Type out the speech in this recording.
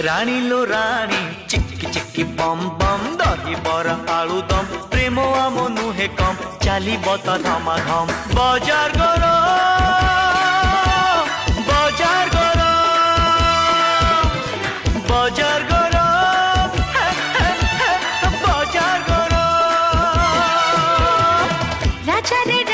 রানী লো রানী chikki chikki bomb bomb দহি বরা আলু দম প্রেম আম নুহে কম চালিব তা ধমাধম বজার গরম বজার গরম বজার গরম বজার গরম রাজা রে